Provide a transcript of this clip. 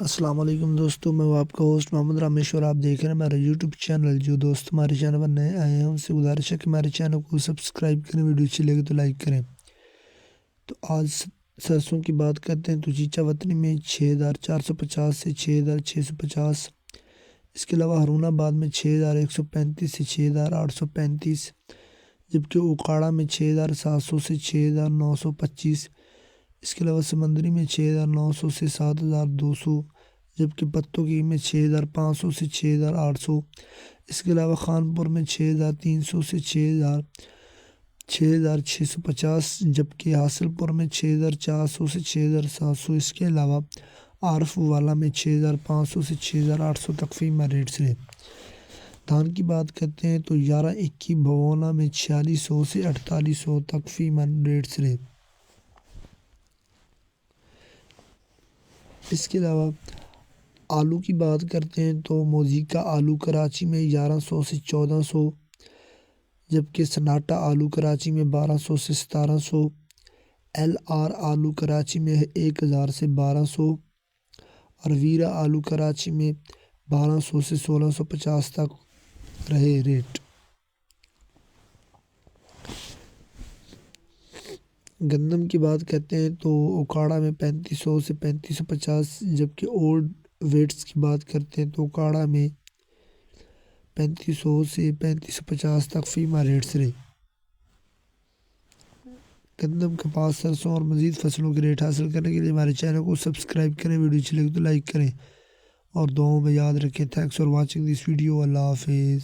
السلام علیکم دوستوں، میں آپ کا ہوسٹ محمد رامیش اور آپ دیکھ رہے ہیں ہمارا یوٹیوب چینل۔ جو دوست ہمارے چینل پر نئے آئے ہیں ان سے گزارش ہے کہ ہمارے چینل کو سبسکرائب کریں، ویڈیو اچھی لگے تو لائک کریں۔ تو آج سرسوں کی بات کرتے ہیں تو چیچا وطنی میں 6450 سے 6650، اس کے علاوہ ہارون آباد میں 6135 سے 6835، جبکہ اوکاڑا میں 6700 سے 6925، اس کے علاوہ سمندری میں 6900 سے 7200، جبکہ پتوکی میں 6500 سے 6800، اس کے علاوہ خانپور میں 6300 سے 6650، جبکہ حاصل پور میں 6400 سے 6700، اس کے علاوہ عارف والا میں 6500 سے 6800 تک فیمہ ریٹس رہے۔ دھان کی بات کرتے ہیں تو 1121 بھونا میں 4600 سے 4800 تک فیمہ ریٹس رہے۔ اس کے علاوہ آلو کی بات کرتے ہیں تو موزیکا آلو کراچی میں 1100 سے 1400، جبکہ سناٹا آلو کراچی میں 1200 سے 1700، ایل آر آلو کراچی میں 1000 سے 1200، اور ویرا آلو کراچی میں 1200 سے 1650 تک رہے ریٹ۔ گندم کی بات کرتے ہیں تو اوکاڑا میں 3500 سے 3550، جبکہ اولڈ ویٹس کی بات کرتے ہیں تو اوکاڑا میں 3500 سے 3550 تک فیمہ ریٹس رہے۔ گندم، کپاس، سرسوں اور مزید فصلوں کے ریٹ حاصل کرنے کے لیے ہمارے چینل کو سبسکرائب کریں، ویڈیو اچھی لگے تو لائک کریں اور دعاؤں میں یاد رکھیں۔ Thanks for watching this video. اللہ حافظ۔